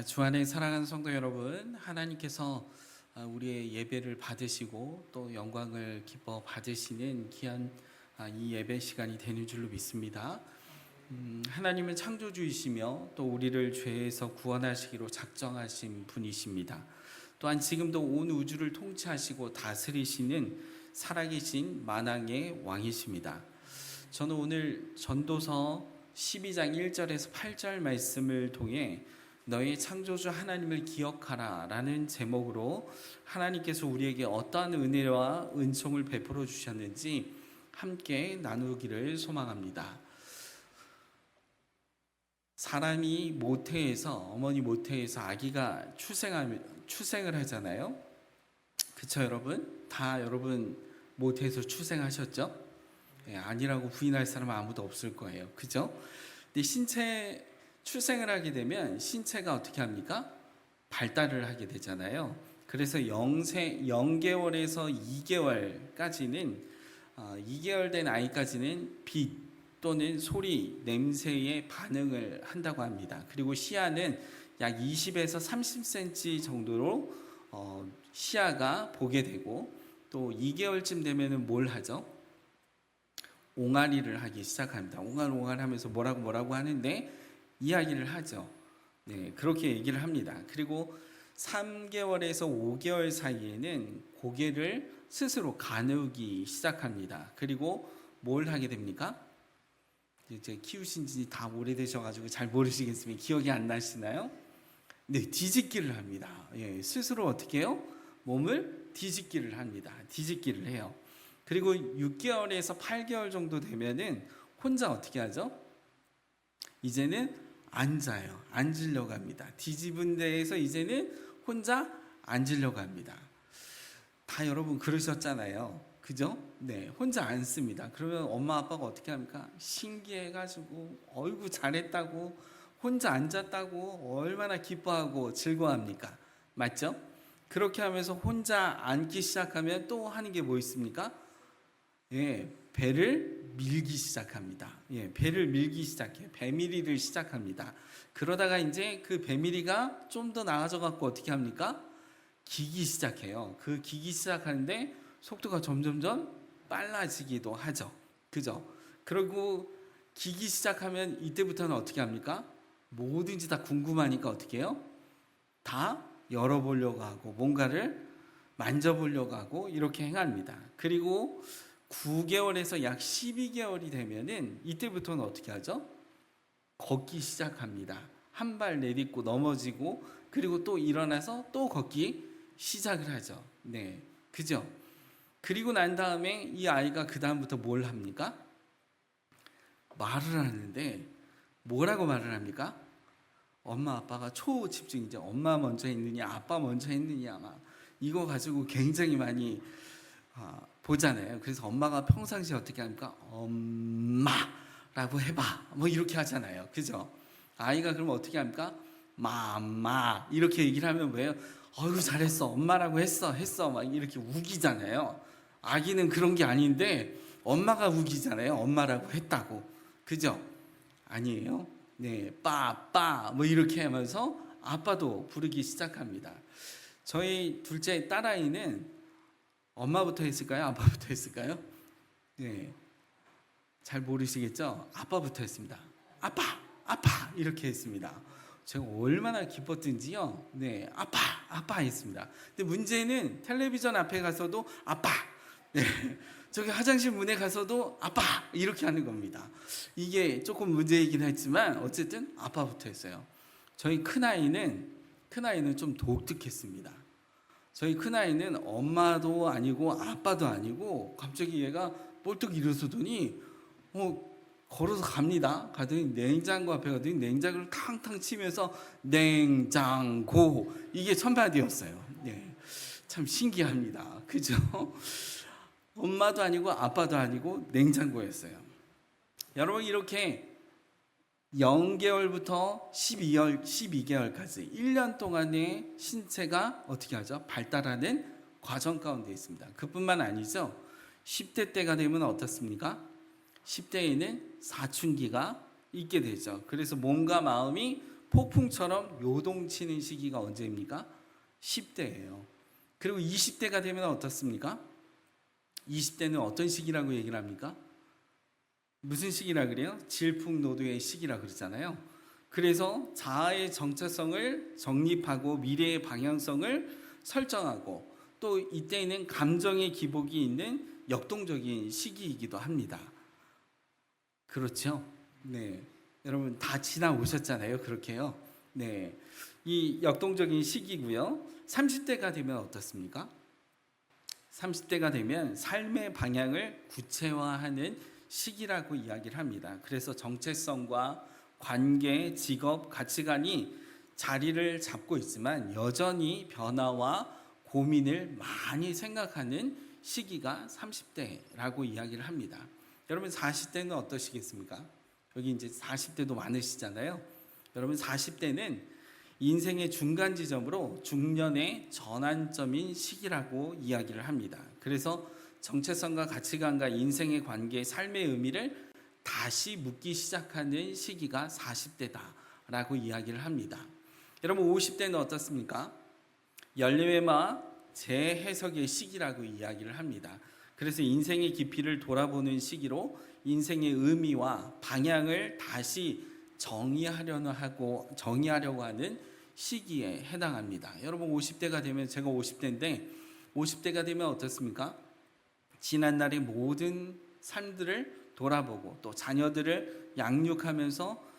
주 안에 사랑하는 성도 여러분, 하나님께서 우리의 예배를 받으시고 또 영광을 기뻐 받으시는 귀한 이 예배 시간이 되는 줄로 믿습니다. 하나님은 창조주이시며 또 우리를 죄에서 구원하시기로 작정하신 분이십니다. 또한 지금도 온 우주를 통치하시고 다스리시는 살아계신 만왕의 왕이십니다. 저는 오늘 전도서 12장 1절에서 8절 말씀을 통해 너의 창조주 하나님을 기억하라 라는 제목으로 하나님께서 우리에게 어떠한 은혜와 은총을 베풀어 주셨는지 함께 나누기를 소망합니다. 사람이 모태에서 어머니 모태에서 아기가 출생을 하잖아요. 그쵸 여러분? 다 여러분 모태에서 출생하셨죠? 아니라고 부인할 사람은 아무도 없을 거예요. 그죠? 근데 출생을 하게 되면 신체가 어떻게 합니까? 발달을 하게 되잖아요. 그래서 0개월에서 2개월까지는 2개월 된 아이까지는 빛 또는 소리, 냄새에 반응을 한다고 합니다. 그리고 시야는 약 20에서 30cm 정도로 시야가 보게 되고 또 2개월쯤 되면은 뭘 하죠? 옹알이를 하기 시작합니다. 옹알옹알 하면서 뭐라고 하는데 이야기를 하죠. 네, 그렇게 얘기를 합니다. 그리고 3개월에서 5개월 사이에는 고개를 스스로 가누기 시작합니다. 그리고 뭘 하게 됩니까? 이제 키우신 지 다 오래되셔가지고 잘 모르시겠으면 기억이 안 나시나요? 네, 뒤집기를 합니다. 스스로 어떻게 해요? 몸을 뒤집기를 합니다. 뒤집기를 해요. 그리고 6개월에서 8개월 정도 되면은 혼자 어떻게 하죠? 이제는 앉아요. 앉으려고 합니다. 뒤집은 데에서 이제는 혼자 앉으려고 합니다. 다 여러분 그러셨잖아요. 그죠? 네, 혼자 앉습니다. 그러면 엄마 아빠가 어떻게 합니까? 신기해가지고 어이구 잘했다고 혼자 앉았다고 얼마나 기뻐하고 즐거워합니까? 맞죠? 그렇게 하면서 혼자 앉기 시작하면 또 하는 게 뭐 있습니까? 배를 밀기 시작합니다. 배를 밀기 시작해요. 배밀이를 시작합니다. 그러다가 이제 그 배밀이가 좀 더 나아져 갖고 어떻게 합니까? 기기 시작해요. 그 기기 시작하는데 속도가 점점점 빨라지기도 하죠. 그죠? 그리고 기기 시작하면 이때부터는 어떻게 합니까? 뭐든지 다 궁금하니까 어떻게 해요? 다 열어보려고 하고 뭔가를 만져보려고 하고 이렇게 행합니다. 그리고 9개월에서 약 12개월이 되면은 이때부터는 어떻게 하죠? 걷기 시작합니다. 한 발 내딛고 넘어지고 그리고 또 일어나서 또 걷기 시작을 하죠. 네, 그죠? 그리고 난 다음에 이 아이가 그 다음부터 뭘 합니까? 말을 하는데 뭐라고 말을 합니까? 엄마 아빠가 초집중이죠. 엄마 먼저 했느냐 아빠 먼저 했느냐 막 이거 가지고 굉장히 많이 보잖아요. 그래서 엄마가 평상시에 어떻게 합니까? 엄마라고 해봐 뭐 이렇게 하잖아요. 그죠? 아이가 그러면 어떻게 합니까? 마마 이렇게 얘기를 하면 왜요? 어이구 잘했어 엄마라고 했어 막 이렇게 우기잖아요. 아기는 그런 게 아닌데 엄마가 우기잖아요. 엄마라고 했다고. 그죠? 아니에요. 네, 빠빠 뭐 이렇게 하면서 아빠도 부르기 시작합니다. 저희 둘째 딸아이는 엄마부터 했을까요? 아빠부터 했을까요? 네, 잘 모르시겠죠? 아빠부터 했습니다. 아빠 이렇게 했습니다. 제가 얼마나 기뻤든지요. 네, 아빠 했습니다. 근데 문제는 텔레비전 앞에 가서도 아빠. 네, 저기 화장실 문에 가서도 아빠 이렇게 하는 겁니다. 이게 조금 문제이긴 했지만 어쨌든 아빠부터 했어요. 저희 큰아이는 좀 독특했습니다. 저희 큰아이는 엄마도 아니고 아빠도 아니고 갑자기 얘가 볼떡 일어서더니 걸어서 갑니다. 가더니 냉장고 앞에 가더니 냉장고를 탕탕 치면서 냉장고 이게 첫마디였어요. 네, 참 신기합니다. 그죠? 엄마도 아니고 아빠도 아니고 냉장고였어요. 여러분 이렇게 0개월부터 12개월까지 1년 동안의 신체가 어떻게 하죠? 발달하는 과정 가운데 있습니다. 그뿐만 아니죠. 10대 때가 되면 어떻습니까? 10대에는 사춘기가 있게 되죠. 그래서 몸과 마음이 폭풍처럼 요동치는 시기가 언제입니까? 10대예요. 그리고 20대가 되면 어떻습니까? 20대는 어떤 시기라고 얘기를 합니까? 무슨 시기라 그래요? 질풍노도의 시기라 그러잖아요. 그래서 자아의 정체성을 정립하고 미래의 방향성을 설정하고 또 이때에는 감정의 기복이 있는 역동적인 시기이기도 합니다. 그렇죠? 네. 여러분 다 지나오셨잖아요. 그렇게요. 네. 이 역동적인 시기고요. 30대가 되면 어떻습니까? 30대가 되면 삶의 방향을 구체화하는 시기라고 이야기를 합니다. 그래서 정체성과 관계, 직업, 가치관이 자리를 잡고 있지만 여전히 변화와 고민을 많이 생각하는 시기가 30대라고 이야기를 합니다. 여러분 40대는 어떠시겠습니까? 여기 이제 40대도 많으시잖아요. 여러분 40대는 인생의 중간 지점으로 중년의 전환점인 시기라고 이야기를 합니다. 그래서 정체성과 가치관과 인생의 관계, 삶의 의미를 다시 묻기 시작하는 시기가 40대다라고 이야기를 합니다. 여러분 50대는 어떻습니까? 열매와 재해석의 시기라고 이야기를 합니다. 그래서 인생의 깊이를 돌아보는 시기로 인생의 의미와 방향을 다시 정의하려고 하는 시기에 해당합니다. 여러분 50대가 되면 제가 50대인데 50대가 되면 어떻습니까? 지난날의 모든 삶들을 돌아보고 또 자녀들을 양육하면서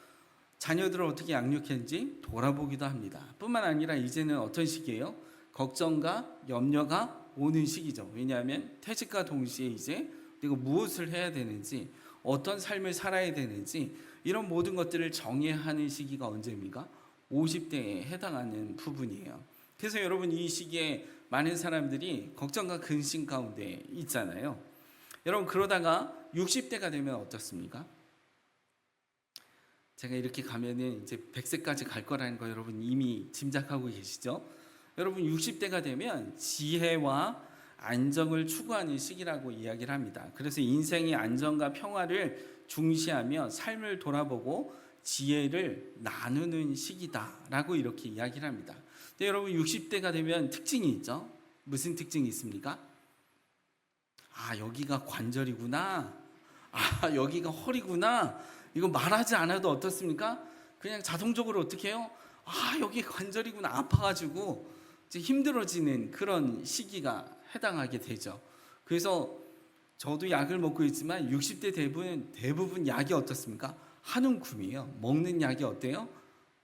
자녀들을 어떻게 양육했는지 돌아보기도 합니다. 뿐만 아니라 이제는 어떤 시기예요? 걱정과 염려가 오는 시기죠. 왜냐하면 퇴직과 동시에 이제 그리고 무엇을 해야 되는지 어떤 삶을 살아야 되는지 이런 모든 것들을 정의하는 시기가 언제입니까? 50대에 해당하는 부분이에요. 그래서 여러분 이 시기에 많은 사람들이 걱정과 근심 가운데 있잖아요. 여러분 그러다가 60대가 되면 어떻습니까? 제가 이렇게 가면은 이제 100세까지 갈 거라는 거 여러분 이미 짐작하고 계시죠? 여러분 60대가 되면 지혜와 안정을 추구하는 시기라고 이야기를 합니다. 그래서 인생의 안정과 평화를 중시하며 삶을 돌아보고 지혜를 나누는 시기다라고 이렇게 이야기를 합니다. 근데 여러분 60대가 되면 특징이 있죠. 무슨 특징이 있습니까? 아, 여기가 관절이구나. 아, 여기가 허리구나. 이거 말하지 않아도 어떻습니까? 그냥 자동적으로 어떻게 해요? 아, 여기 관절이구나. 아파가지고 이제 힘들어지는 그런 시기가 해당하게 되죠. 그래서 저도 약을 먹고 있지만 60대 대부분 약이 어떻습니까? 한 움큼이에요. 먹는 약이 어때요?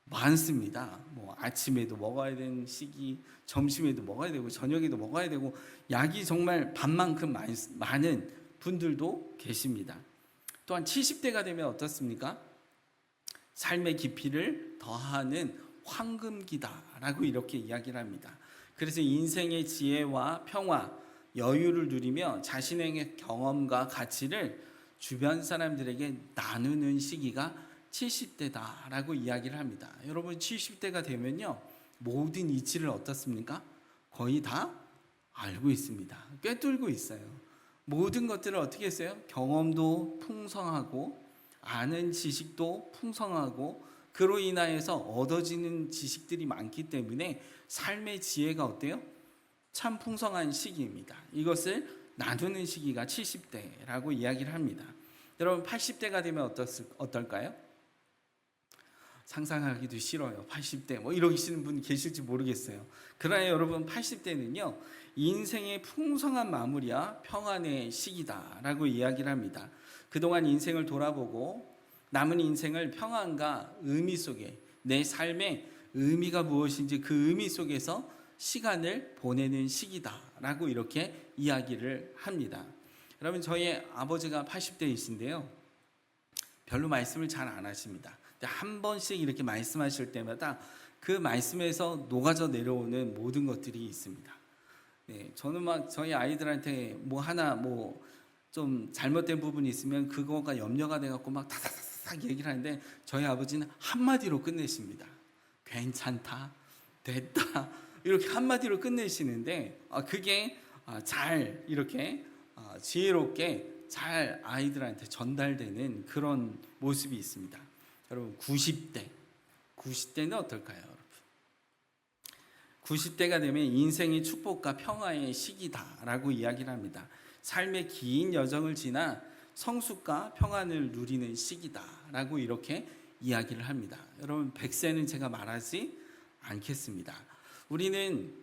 많습니다. 뭐 아침에도 먹어야 되는 시기, 점심에도 먹어야 되고 저녁에도 먹어야 되고 약이 정말 반만큼 많은 분들도 계십니다. 또한 70대가 되면 어떻습니까? 삶의 깊이를 더하는 황금기다라고 이렇게 이야기를 합니다. 그래서 인생의 지혜와 평화, 여유를 누리며 자신의 경험과 가치를 주변 사람들에게 나누는 시기가 70대다라고 이야기를 합니다. 여러분 70대가 되면요 모든 이치를 어떻습니까? 거의 다 알고 있습니다. 꿰뚫고 있어요. 모든 것들을 어떻게 했어요? 경험도 풍성하고 아는 지식도 풍성하고 그로 인하여서 얻어지는 지식들이 많기 때문에 삶의 지혜가 어때요? 참 풍성한 시기입니다. 이것을 나누는 시기가 70대라고 이야기를 합니다. 여러분 80대가 되면 어떨까요? 상상하기도 싫어요. 80대 뭐 이러시는 분 계실지 모르겠어요. 그러나 여러분 80대는요 인생의 풍성한 마무리와 평안의 시기다라고 이야기를 합니다. 그동안 인생을 돌아보고 남은 인생을 평안과 의미 속에 내 삶의 의미가 무엇인지 그 의미 속에서 시간을 보내는 시기다라고 이렇게 이야기를 합니다. 여러분 저희 아버지가 80대이신데요 별로 말씀을 잘 안 하십니다. 한 번씩 이렇게 말씀하실 때마다 그 말씀에서 녹아져 내려오는 모든 것들이 있습니다. 네, 저는 막 저희 아이들한테 뭐 하나 뭐 좀 잘못된 부분이 있으면 그거가 염려가 돼갖고 막 다다다닥 얘기를 하는데 저희 아버지는 한마디로 끝내십니다. 괜찮다, 됐다 이렇게 한마디로 끝내시는데 그게 잘 이렇게 지혜롭게 잘 아이들한테 전달되는 그런 모습이 있습니다. 여러분 90대 90대는 어떨까요, 여러분? 90대가 되면 인생의 축복과 평화의 시기다라고 이야기를 합니다. 삶의 긴 여정을 지나 성숙과 평안을 누리는 시기다라고 이렇게 이야기를 합니다. 여러분, 100세는 제가 말하지 않겠습니다. 우리는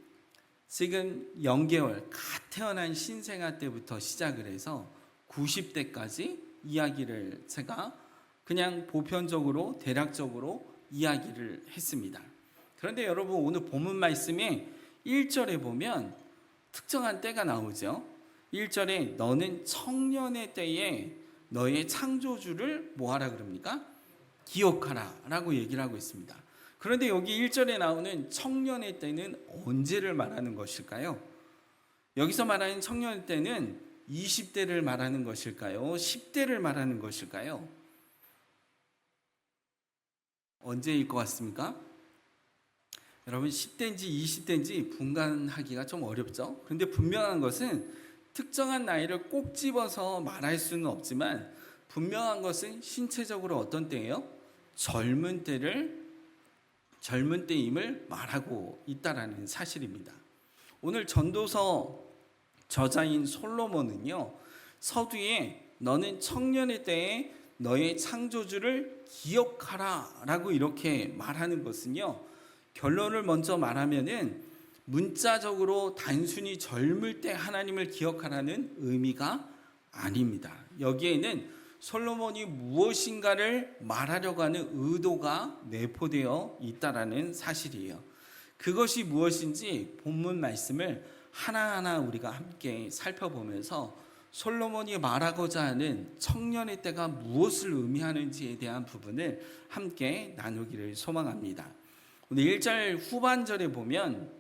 지금 0개월 갓 태어난 신생아 때부터 시작을 해서 90대까지 이야기를 제가 그냥 보편적으로 대략적으로 이야기를 했습니다. 그런데 여러분, 오늘 본문 말씀에 1절에 보면 특정한 때가 나오죠. 1절에 너는 청년의 때에 너의 창조주를 뭐하라 그럽니까? 기억하라 라고 얘기를 하고 있습니다. 그런데 여기 1절에 나오는 청년의 때는 언제를 말하는 것일까요? 여기서 말하는 청년의 때는 20대를 말하는 것일까요? 10대를 말하는 것일까요? 언제일 것 같습니까? 여러분, 10대인지 20대인지 분간하기가 좀 어렵죠. 그런데 분명한 것은 특정한 나이를 꼭 집어서 말할 수는 없지만 분명한 것은 신체적으로 어떤 때예요? 젊은 때임을 말하고 있다라는 사실입니다. 오늘 전도서 저자인 솔로몬은요, 서두에 너는 청년의 때에 너의 창조주를 기억하라 라고 이렇게 말하는 것은요, 결론을 먼저 말하면은 문자적으로 단순히 젊을 때 하나님을 기억하라는 의미가 아닙니다. 여기에는 솔로몬이 무엇인가를 말하려고 하는 의도가 내포되어 있다라는 사실이에요. 그것이 무엇인지 본문 말씀을 하나하나 우리가 함께 살펴보면서 솔로몬이 말하고자 하는 청년의 때가 무엇을 의미하는지에 대한 부분을 함께 나누기를 소망합니다. 오늘 1절 후반절에 보면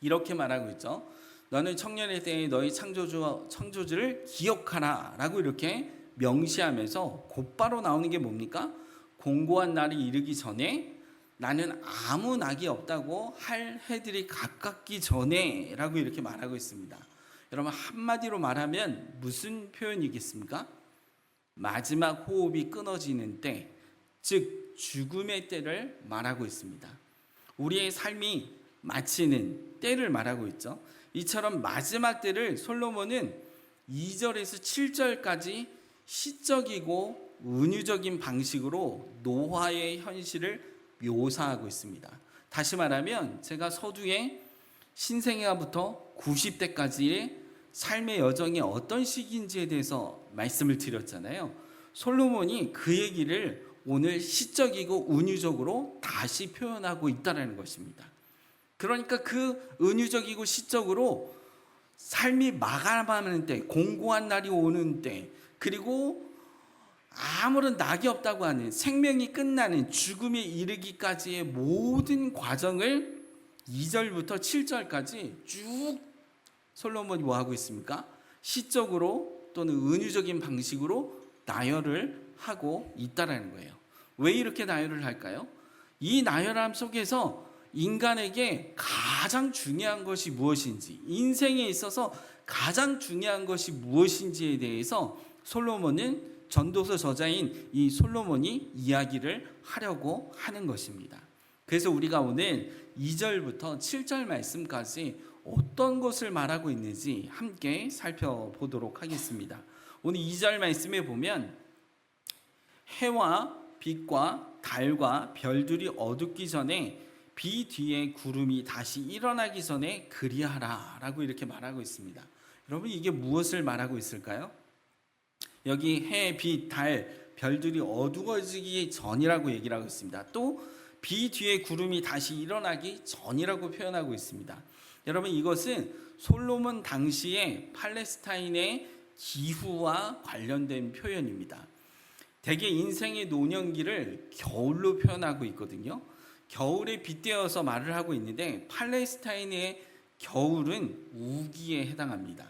이렇게 말하고 있죠. 너는 청년의 때에 너희 창조주를 기억하라 라고 이렇게 명시하면서 곧바로 나오는 게 뭡니까? 공고한 날이 이르기 전에 나는 아무 낙이 없다고 할 해들이 가깝기 전에 라고 이렇게 말하고 있습니다. 여러분, 한마디로 말하면 무슨 표현이겠습니까? 마지막 호흡이 끊어지는 때, 즉 죽음의 때를 말하고 있습니다. 우리의 삶이 마치는 때를 말하고 있죠. 이처럼 마지막 때를 솔로몬은 2절에서 7절까지 시적이고 은유적인 방식으로 노화의 현실을 묘사하고 있습니다. 다시 말하면 제가 서두에 신생아부터 90대까지의 삶의 여정이 어떤 시기인지에 대해서 말씀을 드렸잖아요. 솔로몬이 그 얘기를 오늘 시적이고 은유적으로 다시 표현하고 있다는 것입니다. 그러니까 그 은유적이고 시적으로 삶이 마감하는 때, 공고한 날이 오는 때, 그리고 아무런 낙이 없다고 하는 생명이 끝나는 죽음에 이르기까지의 모든 과정을 2절부터 7절까지 쭉 솔로몬이 뭐 하고 있습니까? 시적으로 또는 은유적인 방식으로 나열을 하고 있다라는 거예요. 왜 이렇게 나열을 할까요? 이 나열함 속에서 인간에게 가장 중요한 것이 무엇인지, 인생에 있어서 가장 중요한 것이 무엇인지에 대해서 솔로몬은, 전도서 저자인 이 솔로몬이 이야기를 하려고 하는 것입니다. 그래서 우리가 오늘 2절부터 7절 말씀까지 어떤 것을 말하고 있는지 함께 살펴보도록 하겠습니다. 오늘 2절 말씀에 보면 해와 빛과 달과 별들이 어둡기 전에 비 뒤에 구름이 다시 일어나기 전에 그리하라 라고 이렇게 말하고 있습니다. 여러분, 이게 무엇을 말하고 있을까요? 여기 해, 빛, 달, 별들이 어두워지기 전이라고 얘기를 하고 있습니다. 또 비 뒤에 구름이 다시 일어나기 전이라고 표현하고 있습니다. 여러분, 이것은 솔로몬 당시의 팔레스타인의 기후와 관련된 표현입니다. 대개 인생의 노년기를 겨울로 표현하고 있거든요. 겨울에 빗대어서 말을 하고 있는데 팔레스타인의 겨울은 우기에 해당합니다.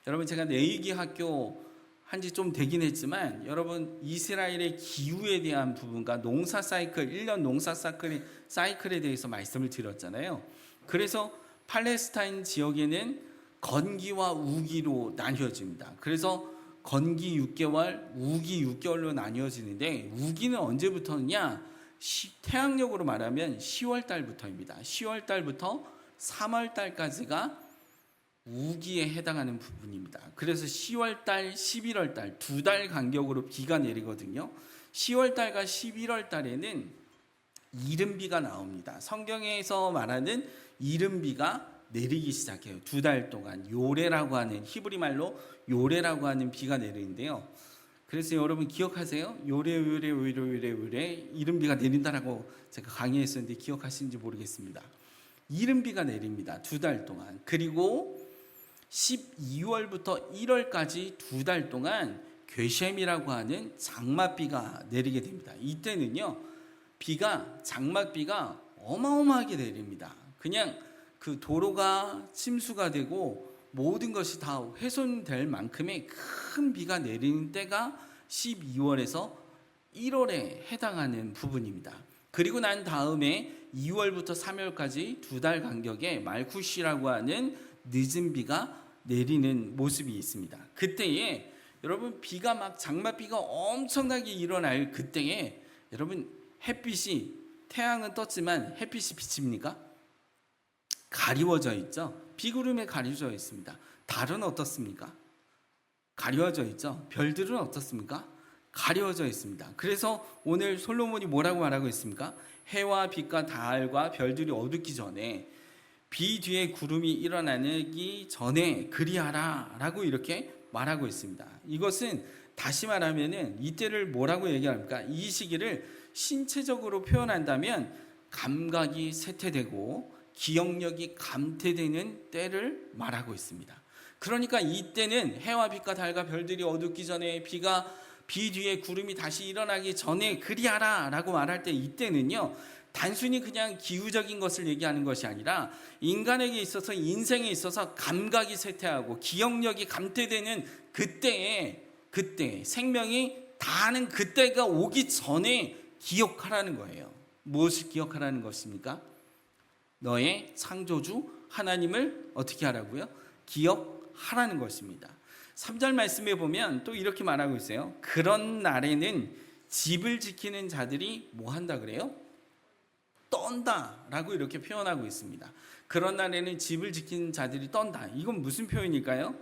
여러분, 제가 내위기 학교 한지 좀 되긴 했지만 여러분, 이스라엘의 기후에 대한 부분과 농사 사이클, 1년 농사 사이클에 대해서 말씀을 드렸잖아요. 그래서 팔레스타인 지역에는 건기와 우기로 나뉘어집니다. 그래서 건기 6개월, 우기 6개월로 나뉘어지는데 우기는 언제부터냐? 태양력으로 말하면 10월 달부터입니다. 10월 달부터 3월 달까지가 우기에 해당하는 부분입니다. 그래서 10월 달, 11월 달 두 달 간격으로 비가 내리거든요. 10월 달과 11월 달에는 이른비가 나옵니다. 성경에서 말하는 이른비가 내리기 시작해요. 두 달 동안 요레라고 하는, 히브리 말로 요레라고 하는 비가 내리는데요. 그래서 여러분 기억하세요? 요레 이른비가 내린다라고 제가 강의했었는데 기억하시는지 모르겠습니다. 이른비가 내립니다. 두 달 동안. 그리고 12월부터 1월까지 두 달 동안 괴셈이라고 하는 장맛비가 내리게 됩니다. 이때는요, 장맛비가 어마어마하게 내립니다. 그냥 그 도로가 침수가 되고 모든 것이 다 훼손될 만큼의 큰 비가 내리는 때가 12월에서 1월에 해당하는 부분입니다. 그리고 난 다음에 2월부터 3월까지 두 달 간격에 말쿠시라고 하는 늦은 비가 내리는 모습이 있습니다. 그때에 여러분 장맛비가 엄청나게 일어날 그때에 여러분 태양은 떴지만 햇빛이 비칩니까? 가리워져 있죠. 비구름에 가려져 있습니다. 달은 어떻습니까? 가려져 있죠. 별들은 어떻습니까? 가려져 있습니다. 그래서 오늘 솔로몬이 뭐라고 말하고 있습니까? 해와 빛과 달과 별들이 어둡기 전에 비 뒤에 구름이 일어나기 전에 그리하라 라고 이렇게 말하고 있습니다. 이것은 다시 말하면은 이때를 뭐라고 얘기합니까? 이 시기를 신체적으로 표현한다면 감각이 쇠퇴되고 기억력이 감퇴되는 때를 말하고 있습니다. 그러니까 이때는 해와 빛과 달과 별들이 어둡기 전에 비 뒤에 구름이 다시 일어나기 전에 그리하라 라고 말할 때 이때는요, 단순히 그냥 기후적인 것을 얘기하는 것이 아니라 인간에게 있어서, 인생에 있어서 감각이 쇠퇴하고 기억력이 감퇴되는 그때 생명이 다하는 그때가 오기 전에 기억하라는 거예요. 무엇을 기억하라는 것입니까? 너의 창조주 하나님을 어떻게 하라고요? 기억하라는 것입니다. 3절 말씀에 보면 또 이렇게 말하고 있어요. 그런 날에는 집을 지키는 자들이 뭐 한다 그래요? 떤다 라고 이렇게 표현하고 있습니다. 그런 날에는 집을 지키는 자들이 떤다. 이건 무슨 표현일까요?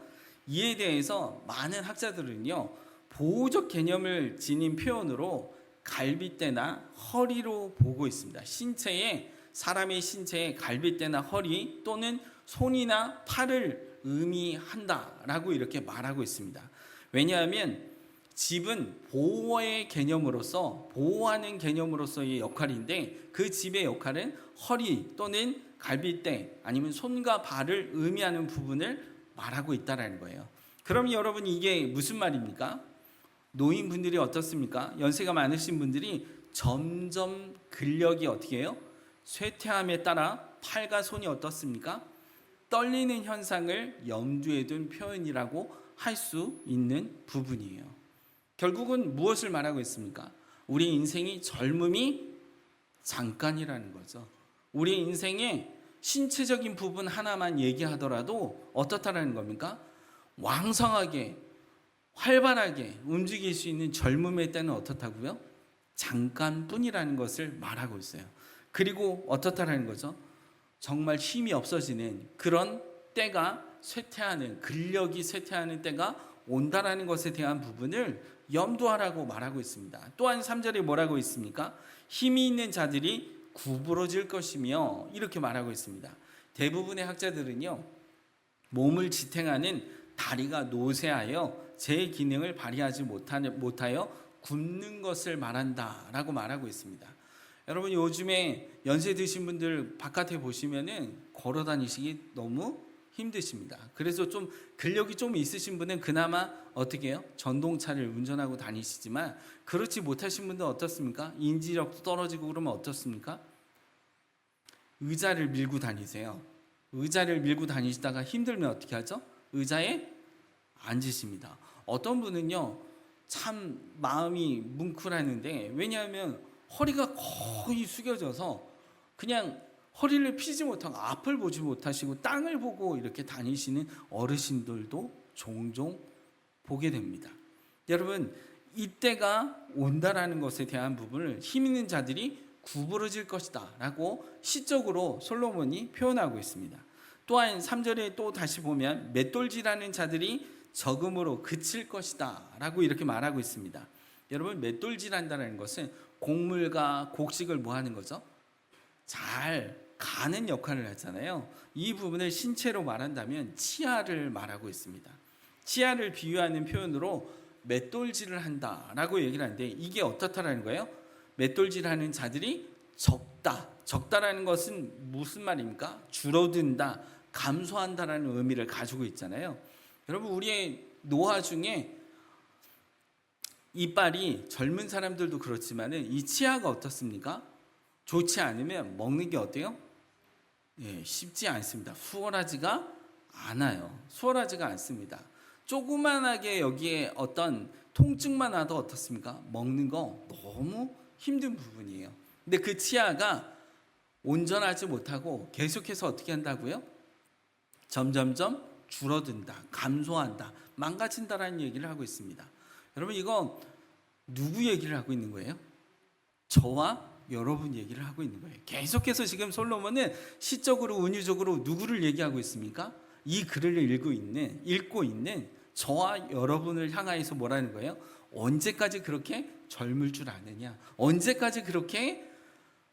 이에 대해서 많은 학자들은요, 보호적 개념을 지닌 표현으로 갈빗대나 허리로 보고 있습니다. 사람의 신체에 갈빗대나 허리 또는 손이나 팔을 의미한다라고 이렇게 말하고 있습니다. 왜냐하면 집은 보호의 개념으로서, 보호하는 개념으로서의 역할인데 그 집의 역할은 허리 또는 갈빗대 아니면 손과 발을 의미하는 부분을 말하고 있다는 거예요. 그럼 여러분 이게 무슨 말입니까? 노인분들이 어떻습니까? 연세가 많으신 분들이 점점 근력이 어떻게 해요? 쇠퇴함에 따라 팔과 손이 어떻습니까? 떨리는 현상을 염두에 둔 표현이라고 할 수 있는 부분이에요. 결국은 무엇을 말하고 있습니까? 우리 인생이 젊음이 잠깐이라는 거죠. 우리 인생의 신체적인 부분 하나만 얘기하더라도 어떻다라는 겁니까? 왕성하게 활발하게 움직일 수 있는 젊음의 때는 어떻다고요? 잠깐뿐이라는 것을 말하고 있어요. 그리고 어떻다라는 거죠? 정말 힘이 없어지는 그런 때가 쇠퇴하는, 근력이 쇠퇴하는 때가 온다라는 것에 대한 부분을 염두하라고 말하고 있습니다. 또한 3절에 뭐라고 있습니까? 힘이 있는 자들이 구부러질 것이며 이렇게 말하고 있습니다. 대부분의 학자들은요, 몸을 지탱하는 다리가 노쇠하여 제 기능을 발휘하지 못하여 굶는 것을 말한다라고 말하고 있습니다. 여러분 요즘에 연세 드신 분들 바깥에 보시면은 걸어 다니시기 너무 힘드십니다. 그래서 좀 근력이 좀 있으신 분은 그나마 어떻게 해요? 전동차를 운전하고 다니시지만 그렇지 못하신 분들 어떻습니까? 인지력도 떨어지고 그러면 어떻습니까? 의자를 밀고 다니세요. 의자를 밀고 다니시다가 힘들면 어떻게 하죠? 의자에 앉으십니다. 어떤 분은요, 참 마음이 뭉클하는데 왜냐하면 허리가 거의 숙여져서 그냥 허리를 펴지 못하고 앞을 보지 못하시고 땅을 보고 이렇게 다니시는 어르신들도 종종 보게 됩니다. 여러분, 이때가 온다라는 것에 대한 부분을 힘 있는 자들이 구부러질 것이다 라고 시적으로 솔로몬이 표현하고 있습니다. 또한 3절에 또 다시 보면 맷돌질하는 자들이 적음으로 그칠 것이다 라고 이렇게 말하고 있습니다. 여러분, 맷돌질한다는 것은 곡물과 곡식을 뭐 하는 거죠? 잘 가는 역할을 하잖아요. 이 부분을 신체로 말한다면 치아를 말하고 있습니다. 치아를 비유하는 표현으로 맷돌질을 한다라고 얘기를 하는데, 이게 어떻다라는 거예요? 맷돌질하는 자들이 적다라는 것은 무슨 말입니까? 줄어든다, 감소한다라는 의미를 가지고 있잖아요. 여러분, 우리의 노화 중에 이빨이 젊은 사람들도 그렇지만은 이 치아가 어떻습니까? 좋지 않으면 먹는 게 어때요? 쉽지 않습니다. 수월하지가 않아요. 수월하지가 않습니다. 조그만하게 여기에 어떤 통증만 와도 어떻습니까? 먹는 거 너무 힘든 부분이에요. 근데 그 치아가 온전하지 못하고 계속해서 어떻게 한다고요? 점점점 줄어든다, 감소한다, 망가진다라는 얘기를 하고 있습니다. 여러분, 이거 누구 얘기를 하고 있는 거예요? 저와 여러분 얘기를 하고 있는 거예요. 계속해서 지금 솔로몬은 시적으로 은유적으로 누구를 얘기하고 있습니까? 이 글을 읽고 있는 저와 여러분을 향하여서 뭐라는 거예요? 언제까지 그렇게 젊을 줄 아느냐? 언제까지 그렇게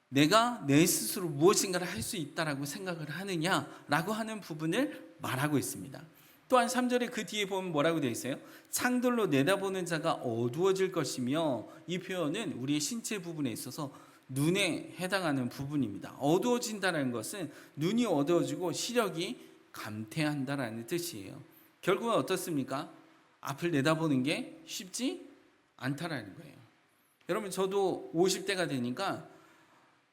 내가 내 스스로 무엇인가를 할 수 있다라고 생각을 하느냐라고 하는 부분을 말하고 있습니다. 또한 3절에 그 뒤에 보면 뭐라고 되어 있어요? 창들로 내다보는 자가 어두워질 것이며, 이 표현은 우리의 신체 부분에 있어서 눈에 해당하는 부분입니다. 어두워진다는 것은 눈이 어두워지고 시력이 감퇴한다라는 뜻이에요. 결국은 어떻습니까? 앞을 내다보는 게 쉽지 않다라는 거예요. 여러분, 저도 50대가 되니까,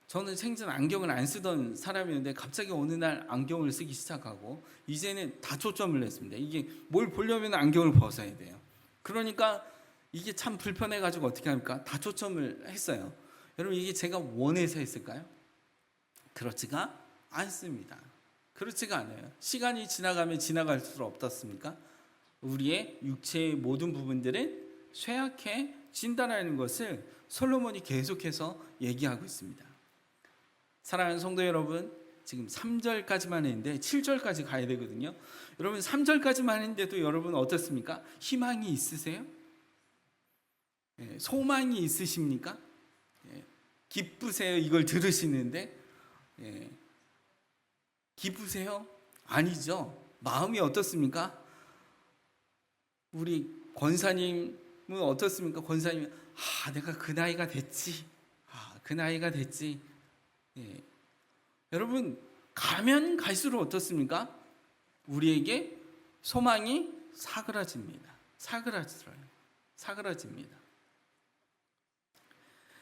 저는 생전 안경을 안 쓰던 사람이었는데 갑자기 어느 날 안경을 쓰기 시작하고 이제는 다 초점을 냈습니다. 이게 뭘 보려면 안경을 벗어야 돼요. 그러니까 이게 참 불편해가지고 어떻게 합니까? 다 초점을 했어요. 여러분, 이게 제가 원해서 했을까요? 그렇지가 않습니다. 그렇지가 않아요. 시간이 지나가면 지나갈수록 어떻습니까? 우리의 육체의 모든 부분들은 쇠약해진다는 것을 솔로몬이 계속해서 얘기하고 있습니다. 사랑하는 성도 여러분, 지금 3절까지만 했는데 7절까지 가야 되거든요. 여러분, 3절까지만 했는데도 여러분 어떻습니까? 희망이 있으세요? 소망이 있으십니까? 기쁘세요? 이걸 들으시는데 기쁘세요? 아니죠. 마음이 어떻습니까? 우리 권사님은 어떻습니까? 권사님은 내가 그 나이가 됐지. 그 나이가 됐지. 여러분, 가면 갈수록 어떻습니까? 우리에게 소망이 사그라집니다. 사그라집니다.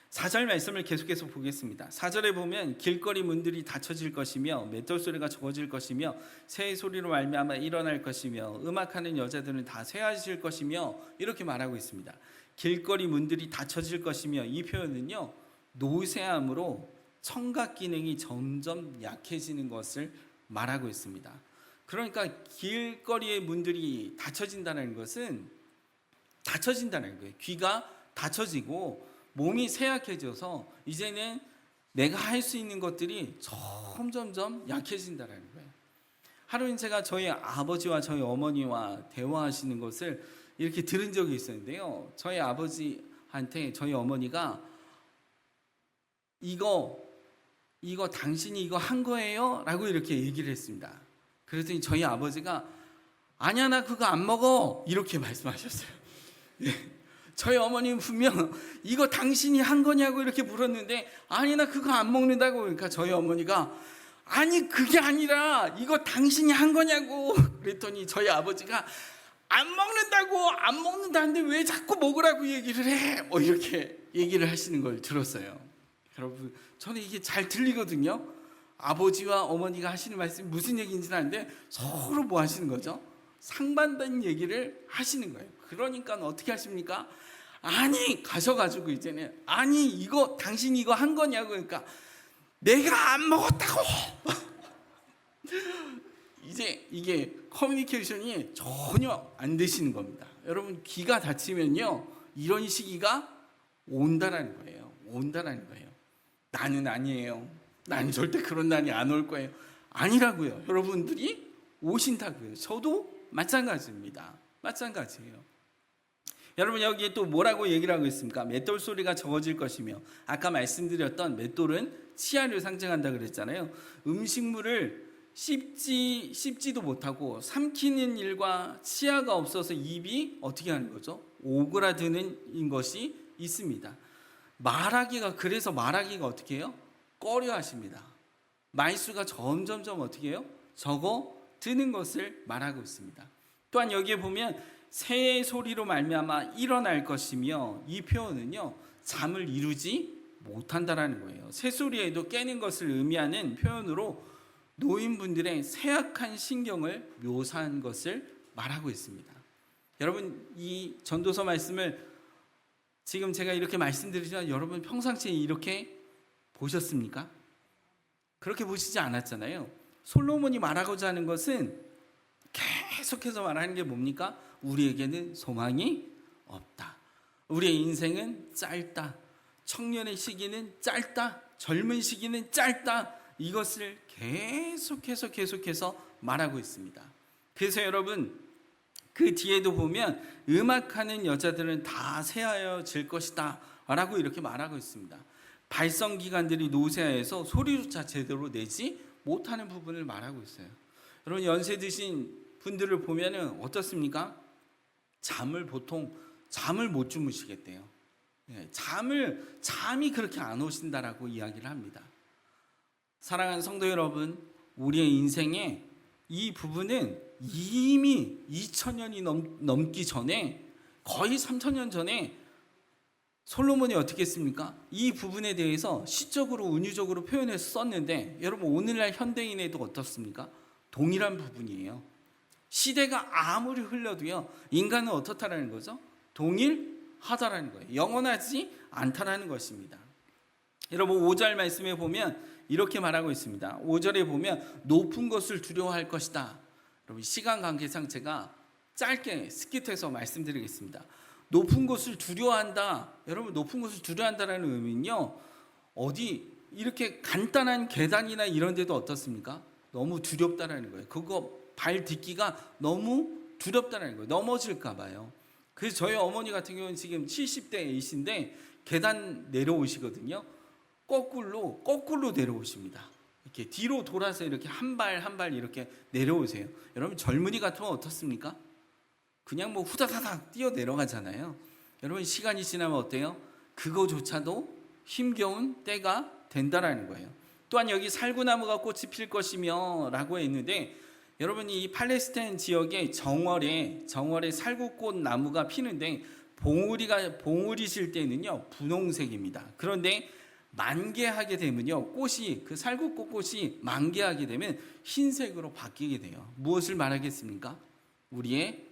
4절 말씀을 계속해서 보겠습니다. 4절에 보면 길거리 문들이 닫혀질 것이며 맷돌 소리가 적어질 것이며 새 소리로 말미암아 일어날 것이며 음악하는 여자들은 다 쇠하실 것이며, 이렇게 말하고 있습니다. 길거리 문들이 닫혀질 것이며, 이 표현은요, 노쇠함으로 청각 기능이 점점 약해지는 것을 말하고 있습니다. 그러니까 길거리의 문들이 닫혀진다는 것은 닫혀진다는 거예요. 귀가 닫혀지고 몸이 쇠약해져서 이제는 내가 할 수 있는 것들이 점점점 약해진다는 거예요. 하루는 제가 저희 아버지와 저희 어머니와 대화하시는 것을 이렇게 들은 적이 있었는데요. 저희 아버지한테 저희 어머니가 이거 당신이 이거 한 거예요? 라고 이렇게 얘기를 했습니다. 그랬더니 저희 아버지가 아니야, 나 그거 안 먹어, 이렇게 말씀하셨어요. 저희 어머니는 분명 이거 당신이 한 거냐고 이렇게 물었는데, 아니, 나 그거 안 먹는다고. 그러니까 저희 어머니가 아니, 그게 아니라 이거 당신이 한 거냐고. 그랬더니 저희 아버지가 안 먹는다는데 왜 자꾸 먹으라고 얘기를 해? 이렇게 얘기를 하시는 걸 들었어요. 여러분, 저는 이게 잘 들리거든요. 아버지와 어머니가 하시는 말씀이 무슨 얘기인지는 아는데 서로 뭐 하시는 거죠? 상반된 얘기를 하시는 거예요. 그러니까 어떻게 하십니까? 아니, 가셔가지고 이제는 아니, 이거 당신이 이거 한 거냐고. 그러니까 내가 안 먹었다고. 이제 이게 커뮤니케이션이 전혀 안 되시는 겁니다. 여러분, 귀가 닫히면요, 이런 시기가 온다라는 거예요. 온다라는 거예요. 나는 아니에요. 나는 절대 그런 날이 안 올 거예요. 아니라고요. 여러분들이 오신다고요. 저도 마찬가지입니다. 마찬가지예요. 여러분 여기에 또 뭐라고 얘기를 하고 있습니까? 맷돌 소리가 적어질 것이며, 아까 말씀드렸던 맷돌은 치아를 상징한다 그랬잖아요. 음식물을 씹지도 못하고 삼키는 일과 치아가 없어서 입이 어떻게 하는 거죠? 오그라드는 것이 있습니다. 그래서 말하기가 어떻게 해요? 꺼려 하십니다. 말수가 점점점 어떻게 해요? 적어드는 것을 말하고 있습니다. 또한 여기에 보면 새의 소리로 말미암아 일어날 것이며, 이 표현은요 잠을 이루지 못한다라는 거예요. 새소리에도 깨는 것을 의미하는 표현으로 노인분들의 쇠약한 신경을 묘사한 것을 말하고 있습니다. 여러분 이 전도서 말씀을 지금 제가 이렇게 말씀드리지만 여러분 평상시에 이렇게 보셨습니까? 그렇게 보시지 않았잖아요. 솔로몬이 말하고자 하는 것은 계속해서 말하는 게 뭡니까? 우리에게는 소망이 없다. 우리의 인생은 짧다. 청년의 시기는 짧다. 젊은 시기는 짧다. 이것을 계속해서 말하고 있습니다. 그래서 여러분 그 뒤에도 보면 음악하는 여자들은 다 새하여질 것이다 라고 이렇게 말하고 있습니다. 발성기관들이 노쇠하여서 소리조차 제대로 내지 못하는 부분을 말하고 있어요. 여러분 연세 드신 분들을 보면 어떻습니까? 보통 잠을 못 주무시겠대요. 잠이 그렇게 안 오신다라고 이야기를 합니다. 사랑하는 성도 여러분, 우리의 인생에 이 부분은 이미 2000년이 넘기 전에, 거의 3000년 전에 솔로몬이 어떻게 했습니까? 이 부분에 대해서 시적으로 은유적으로 표현해서 썼는데, 여러분 오늘날 현대인에도 어떻습니까? 동일한 부분이에요. 시대가 아무리 흘러도요 인간은 어떻다라는 거죠? 동일하다라는 거예요. 영원하지 않다라는 것입니다. 여러분 5절 말씀에 보면 이렇게 말하고 있습니다. 5절에 보면 높은 것을 두려워할 것이다. 여러분 시간 관계상 제가 짧게 스킷해서 말씀드리겠습니다. 높은 것을 두려워한다. 여러분 높은 것을 두려워한다라는 의미는요, 어디 이렇게 간단한 계단이나 이런 데도 어떻습니까? 너무 두렵다라는 거예요. 그거 발 딛기가 너무 두렵다는 거예요. 넘어질까 봐요. 그래서 저희 어머니 같은 경우는 지금 70대이신데 계단 내려오시거든요. 거꾸로 내려오십니다. 이렇게 뒤로 돌아서 이렇게 한 발 이렇게 내려오세요. 여러분 젊은이 같으면 어떻습니까? 그냥 뭐 후다다닥 뛰어 내려가잖아요. 여러분 시간이 지나면 어때요? 그거조차도 힘겨운 때가 된다라는 거예요. 또한 여기 살구나무가 꽃이 필 것이며 라고 했는데, 여러분이 이 팔레스타인 지역의 정월에 살구꽃 나무가 피는데 봉우리 질 때는요 분홍색입니다. 그런데 만개하게 되면요 꽃이, 그 살구꽃 꽃이 만개하게 되면 흰색으로 바뀌게 돼요. 무엇을 말하겠습니까? 우리의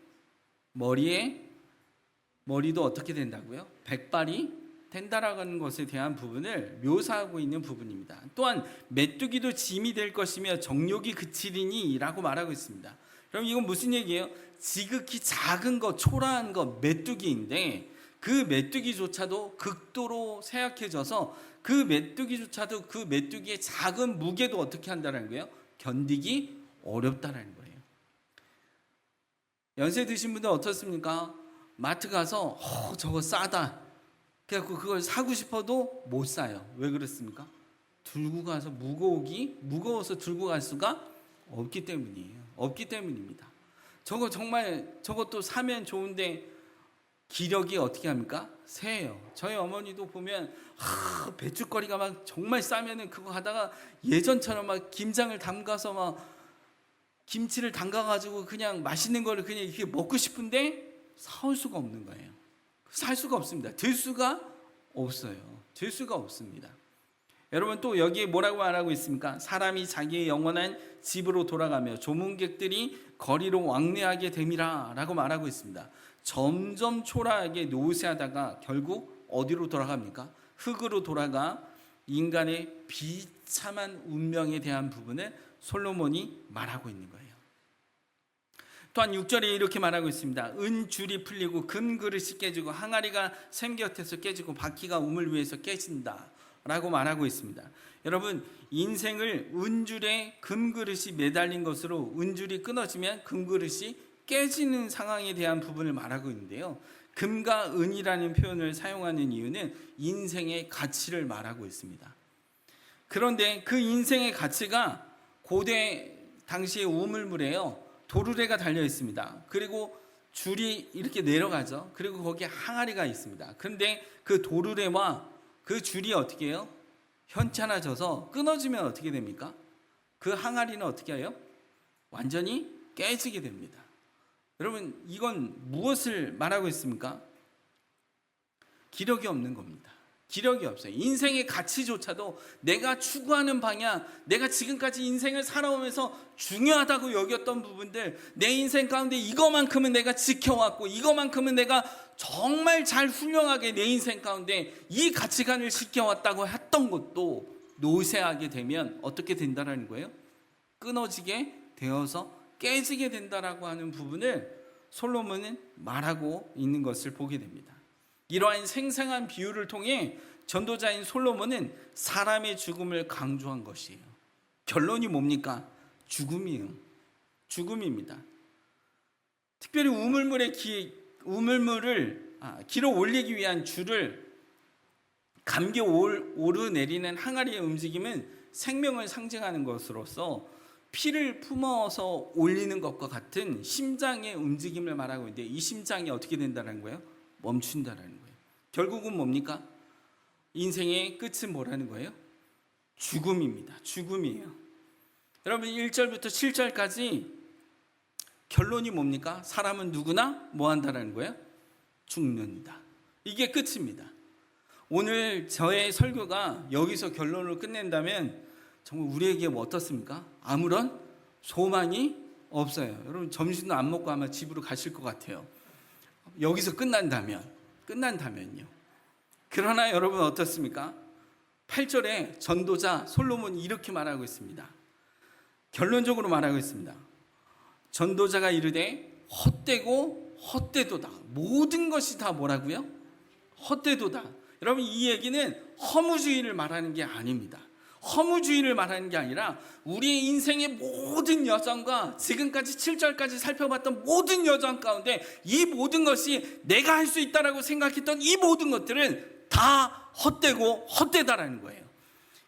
머리도 어떻게 된다고요? 백발이 된다라는 것에 대한 부분을 묘사하고 있는 부분입니다. 또한 메뚜기도 짐이 될 것이며 정욕이 그치리니 라고 말하고 있습니다. 그럼 이건 무슨 얘기예요? 지극히 작은 것, 초라한 것, 메뚜기인데 그 메뚜기조차도 극도로 쇠약해져서 그 메뚜기의 작은 무게도 어떻게 한다는 거예요? 견디기 어렵다는 거예요. 연세 드신 분들 어떻습니까? 마트 가서 저거 싸다. 그래갖고 그걸 사고 싶어도 못 사요. 왜 그렇습니까? 들고 가서 무거워서 들고 갈 수가 없기 때문입니다. 저것도 사면 좋은데 기력이 어떻게 합니까? 세요. 저희 어머니도 보면 배추거리가 막 정말 싸면은 그거 하다가 예전처럼 막 김장을 담가서 막 김치를 담가가지고 그냥 맛있는 거를 그냥 이렇게 먹고 싶은데 사올 수가 없는 거예요. 살 수가 없습니다. 들 수가 없습니다. 여러분 또 여기에 뭐라고 말하고 있습니까? 사람이 자기의 영원한 집으로 돌아가며 조문객들이 거리로 왕래하게 됨이라 라고 말하고 있습니다. 점점 초라하게 노쇠하다가 결국 어디로 돌아갑니까? 흙으로 돌아가 인간의 비참한 운명에 대한 부분을 솔로몬이 말하고 있는 거예요. 또한 6절에 이렇게 말하고 있습니다. 은줄이 풀리고 금그릇이 깨지고 항아리가 샘 곁에서 깨지고 바퀴가 우물 위에서 깨진다 라고 말하고 있습니다. 여러분, 인생을 은줄에 금그릇이 매달린 것으로 은줄이 끊어지면 금그릇이 깨지는 상황에 대한 부분을 말하고 있는데요, 금과 은이라는 표현을 사용하는 이유는 인생의 가치를 말하고 있습니다. 그런데 그 인생의 가치가 고대 당시의 우물물에요, 도르래가 달려 있습니다. 그리고 줄이 이렇게 내려가죠. 그리고 거기에 항아리가 있습니다. 그런데 그 도르래와 그 줄이 어떻게 해요? 현찮아져서 끊어지면 어떻게 됩니까? 그 항아리는 어떻게 해요? 완전히 깨지게 됩니다. 여러분, 이건 무엇을 말하고 있습니까? 기력이 없는 겁니다. 기력이 없어요. 인생의 가치조차도 내가 추구하는 방향, 내가 지금까지 인생을 살아오면서 중요하다고 여겼던 부분들, 내 인생 가운데 이거만큼은 내가 지켜왔고 이거만큼은 내가 정말 잘 훌륭하게 내 인생 가운데 이 가치관을 지켜왔다고 했던 것도 노쇠하게 되면 어떻게 된다는 거예요? 끊어지게 되어서 깨지게 된다라고 하는 부분을 솔로몬은 말하고 있는 것을 보게 됩니다. 이러한 생생한 비유를 통해 전도자인 솔로몬은 사람의 죽음을 강조한 것이에요. 결론이 뭡니까? 죽음이에요. 죽음입니다. 특별히 우물물을 길어 올리기 위한 줄을 감겨 오르내리는 항아리의 움직임은 생명을 상징하는 것으로서 피를 품어서 올리는 것과 같은 심장의 움직임을 말하고 있는데, 이 심장이 어떻게 된다는 거예요? 멈춘다는 거예요. 결국은 뭡니까? 인생의 끝은 뭐라는 거예요? 죽음입니다. 죽음이에요. 여러분, 1절부터 7절까지 결론이 뭡니까? 사람은 누구나 뭐 한다는 거예요? 죽는다. 이게 끝입니다. 오늘 저의 설교가 여기서 결론을 끝낸다면 정말 우리에게 뭐 어떻습니까? 아무런 소망이 없어요. 여러분, 점심도 안 먹고 아마 집으로 가실 것 같아요. 여기서 끝난다면요. 그러나 여러분 어떻습니까? 8절에 전도자 솔로몬이 이렇게 말하고 있습니다. 결론적으로 말하고 있습니다. 전도자가 이르되 헛되고 헛되도다. 모든 것이 다 뭐라고요? 헛되도다. 여러분, 이 얘기는 허무주의를 말하는 게 아닙니다. 허무주의를 말하는 게 아니라 우리의 인생의 모든 여정과 지금까지 7절까지 살펴봤던 모든 여정 가운데 이 모든 것이 내가 할 수 있다라고 생각했던 이 모든 것들은 다 헛되고 헛되다라는 거예요.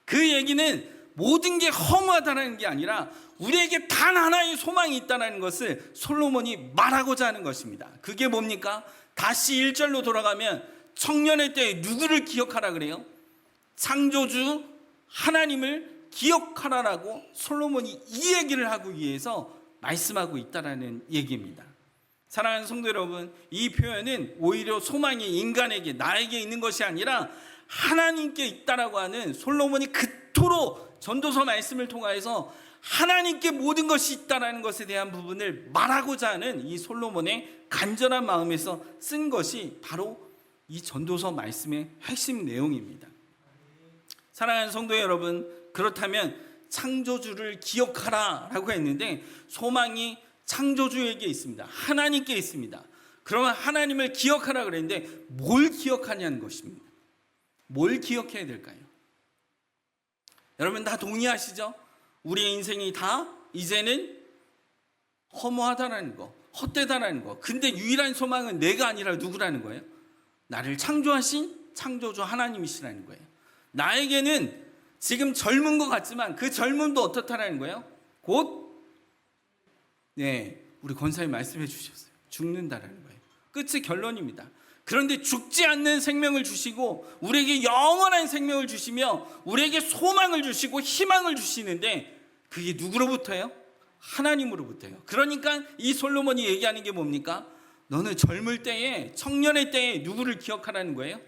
그 얘기는 모든 게 허무하다는 게 아니라 우리에게 단 하나의 소망이 있다는 것을 솔로몬이 말하고자 하는 것입니다. 그게 뭡니까? 다시 1절로 돌아가면 청년의 때에 누구를 기억하라 그래요? 창조주 하나님을 기억하라라고 솔로몬이 이 얘기를 하기 위해서 말씀하고 있다라는 얘기입니다. 사랑하는 성도 여러분, 이 표현은 오히려 소망이 인간에게, 나에게 있는 것이 아니라 하나님께 있다라고 하는, 솔로몬이 그토록 전도서 말씀을 통하여서 하나님께 모든 것이 있다라는 것에 대한 부분을 말하고자 하는 이 솔로몬의 간절한 마음에서 쓴 것이 바로 이 전도서 말씀의 핵심 내용입니다. 사랑하는 성도 여러분, 그렇다면 창조주를 기억하라 라고 했는데 소망이 창조주에게 있습니다. 하나님께 있습니다. 그러면 하나님을 기억하라 그랬는데 뭘 기억하냐는 것입니다. 뭘 기억해야 될까요? 여러분 다 동의하시죠? 우리의 인생이 다 이제는 허무하다라는 거, 헛되다라는 거. 근데 유일한 소망은 내가 아니라 누구라는 거예요? 나를 창조하신 창조주 하나님이시라는 거예요. 나에게는 지금 젊은 것 같지만 그 젊음도 어떻다라는 거예요? 곧 우리 권사님 말씀해 주셨어요. 죽는다라는 거예요. 끝이 결론입니다. 그런데 죽지 않는 생명을 주시고 우리에게 영원한 생명을 주시며 우리에게 소망을 주시고 희망을 주시는데 그게 누구로부터예요? 하나님으로부터예요. 그러니까 이 솔로몬이 얘기하는 게 뭡니까? 너는 젊을 때에, 청년의 때에 누구를 기억하라는 거예요?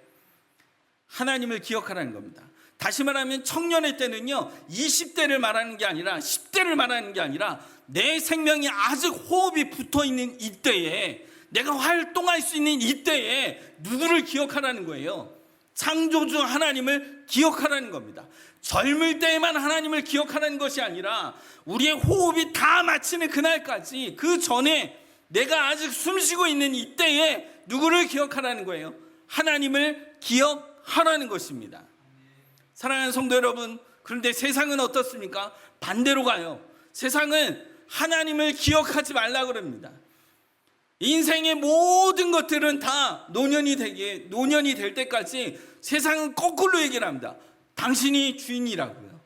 하나님을 기억하라는 겁니다. 다시 말하면 청년의 때는요 20대를 말하는 게 아니라 10대를 말하는 게 아니라 내 생명이 아직 호흡이 붙어있는 이때에, 내가 활동할 수 있는 이때에 누구를 기억하라는 거예요? 창조주 하나님을 기억하라는 겁니다. 젊을 때에만 하나님을 기억하라는 것이 아니라 우리의 호흡이 다 마치는 그날까지, 그 전에 내가 아직 숨쉬고 있는 이때에 누구를 기억하라는 거예요? 하나님을 기억하라는 것입니다. 사랑하는 성도 여러분, 그런데 세상은 어떻습니까? 반대로 가요. 세상은 하나님을 기억하지 말라 그럽니다. 인생의 모든 것들은 다 노년이 될 때까지 세상은 거꾸로 얘기를 합니다. 당신이 주인이라고요.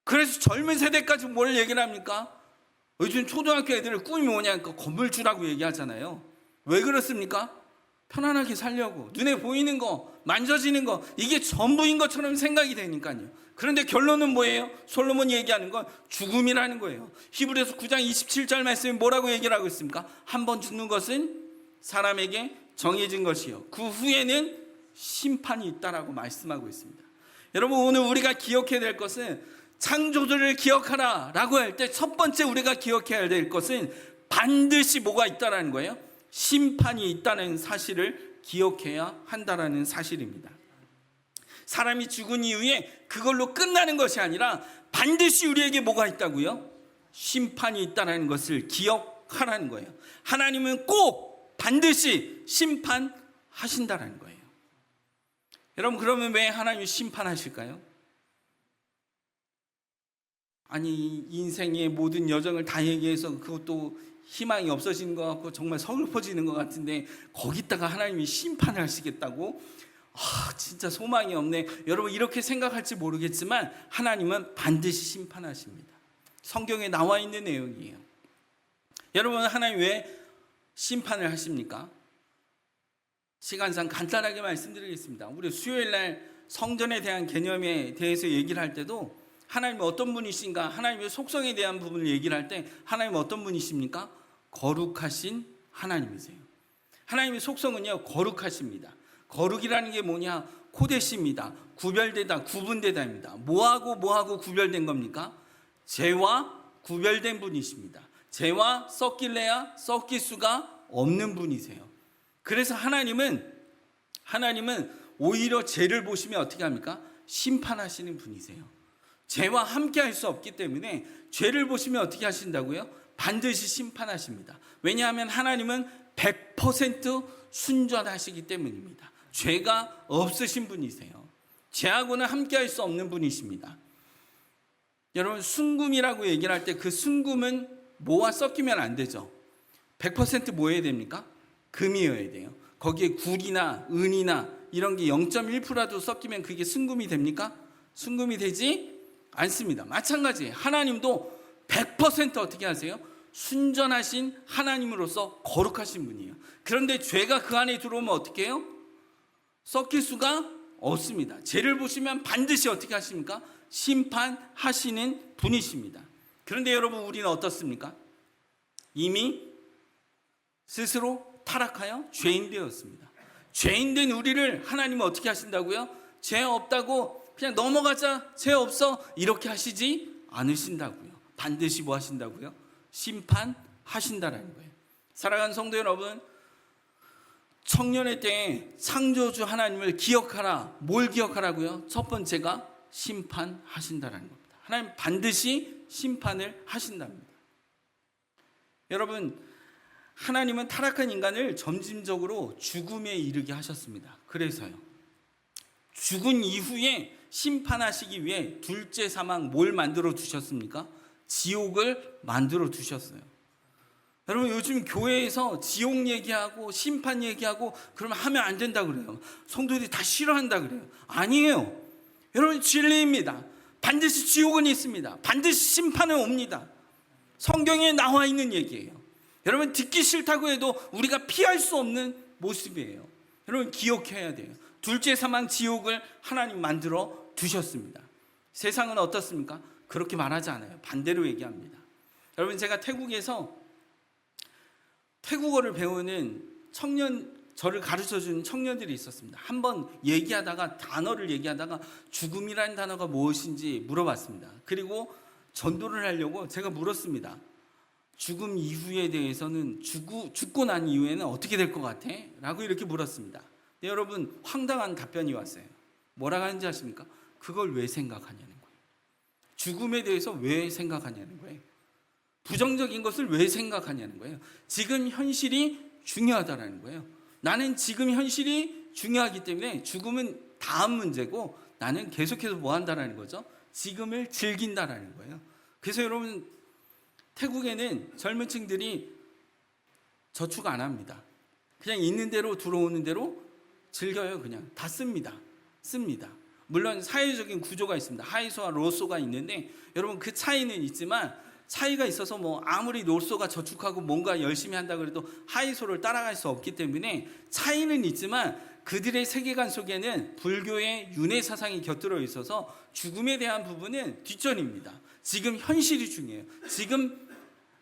그래서 젊은 세대까지 뭘 얘기를 합니까? 요즘 초등학교 애들은 꿈이 뭐냐니까 건물주라고 얘기하잖아요. 왜 그렇습니까? 편안하게 살려고, 눈에 보이는 거, 만져지는 거, 이게 전부인 것처럼 생각이 되니까요. 그런데 결론은 뭐예요? 솔로몬이 얘기하는 건 죽음이라는 거예요. 히브리서 9장 27절 말씀이 뭐라고 얘기를 하고 있습니까? 한 번 죽는 것은 사람에게 정해진 것이요, 그 후에는 심판이 있다라고 말씀하고 있습니다. 여러분, 오늘 우리가 기억해야 될 것은, 창조주를 기억하라 라고 할 때 첫 번째 우리가 기억해야 될 것은 반드시 뭐가 있다라는 거예요? 심판이 있다는 사실을 기억해야 한다라는 사실입니다. 사람이 죽은 이후에 그걸로 끝나는 것이 아니라 반드시 우리에게 뭐가 있다고요? 심판이 있다는 것을 기억하라는 거예요. 하나님은 꼭 반드시 심판하신다는 거예요. 여러분, 그러면 왜 하나님이 심판하실까요? 아니, 인생의 모든 여정을 다 얘기해서 그것도 희망이 없어지는 것 같고 정말 서글퍼지는 것 같은데 거기다가 하나님이 심판을 하시겠다고? 진짜 소망이 없네. 여러분, 이렇게 생각할지 모르겠지만 하나님은 반드시 심판하십니다. 성경에 나와 있는 내용이에요. 여러분, 하나님 왜 심판을 하십니까? 시간상 간단하게 말씀드리겠습니다. 우리 수요일날 성전에 대한 개념에 대해서 얘기를 할 때도 하나님이 어떤 분이신가, 하나님의 속성에 대한 부분을 얘기를 할 때 하나님은 어떤 분이십니까? 거룩하신 하나님이세요. 하나님의 속성은요, 거룩하십니다. 거룩이라는 게 뭐냐? 코데시입니다. 구별되다, 구분되다입니다. 뭐하고 구별된 겁니까? 죄와 구별된 분이십니다. 죄와 섞일래야 섞일 수가 없는 분이세요. 그래서 하나님은 오히려 죄를 보시면 어떻게 합니까? 심판하시는 분이세요. 죄와 함께 할 수 없기 때문에 죄를 보시면 어떻게 하신다고요? 반드시 심판하십니다. 왜냐하면 하나님은 100% 순전하시기 때문입니다. 죄가 없으신 분이세요. 죄하고는 함께 할 수 없는 분이십니다. 여러분, 순금이라고 얘기를 할 때 그 순금은 뭐와 섞이면 안 되죠. 100% 뭐 해야 됩니까? 금이어야 돼요. 거기에 굴이나 은이나 이런 게 0.1%라도 섞이면 그게 순금이 됩니까? 순금이 되지 않습니다. 마찬가지예요. 하나님도 100% 어떻게 하세요? 순전하신 하나님으로서 거룩하신 분이에요. 그런데 죄가 그 안에 들어오면 어떻게 해요? 섞일 수가 없습니다. 죄를 보시면 반드시 어떻게 하십니까? 심판하시는 분이십니다. 그런데 여러분, 우리는 어떻습니까? 이미 스스로 타락하여 죄인 되었습니다. 죄인 된 우리를 하나님은 어떻게 하신다고요? 죄 없다고 그냥 넘어가자, 죄 없어, 이렇게 하시지 않으신다고요. 반드시 뭐 하신다고요? 심판하신다라는 거예요. 사랑하는 성도 여러분, 청년의 때에 창조주 하나님을 기억하라. 뭘 기억하라고요? 첫 번째가 심판하신다라는 겁니다. 하나님 반드시 심판을 하신답니다. 여러분, 하나님은 타락한 인간을 점진적으로 죽음에 이르게 하셨습니다. 그래서요, 죽은 이후에 심판하시기 위해 둘째 사망 뭘 만들어 두셨습니까? 지옥을 만들어 두셨어요. 여러분, 요즘 교회에서 지옥 얘기하고 심판 얘기하고 그러면 하면 안 된다 그래요. 성도들이 다 싫어한다 그래요. 아니에요. 여러분, 진리입니다. 반드시 지옥은 있습니다. 반드시 심판은 옵니다. 성경에 나와 있는 얘기예요. 여러분, 듣기 싫다고 해도 우리가 피할 수 없는 모습이에요. 여러분, 기억해야 돼요. 둘째 사망 지옥을 하나님 만들어 두셨습니다. 세상은 어떻습니까? 그렇게 말하지 않아요. 반대로 얘기합니다. 여러분, 제가 태국에서 태국어를 배우는 저를 가르쳐주는 청년들이 있었습니다. 한번 단어를 얘기하다가 죽음이라는 단어가 무엇인지 물어봤습니다. 그리고 전도를 하려고 제가 물었습니다. 죽음 이후에 대해서는 죽고 난 이후에는 어떻게 될 것 같아? 라고 이렇게 물었습니다. 근데 여러분, 황당한 답변이 왔어요. 뭐라고 하는지 아십니까? 그걸 왜 생각하냐는 거예요. 죽음에 대해서 왜 생각하냐는 거예요. 부정적인 것을 왜 생각하냐는 거예요. 지금 현실이 중요하다라는 거예요. 나는 지금 현실이 중요하기 때문에 죽음은 다음 문제고 나는 계속해서 뭐 한다라는 거죠? 지금을 즐긴다라는 거예요. 그래서 여러분, 태국에는 젊은 층들이 저축 안 합니다. 그냥 있는 대로 들어오는 대로 즐겨요. 그냥 다 씁니다. 물론 사회적인 구조가 있습니다. 하이소와 로소가 있는데 여러분, 그 차이는 있지만 차이가 있어서 뭐 아무리 로소가 저축하고 뭔가 열심히 한다 그래도 하이소를 따라갈 수 없기 때문에 차이는 있지만 그들의 세계관 속에는 불교의 윤회 사상이 곁들여 있어서 죽음에 대한 부분은 뒷전입니다. 지금 현실이 중요해요.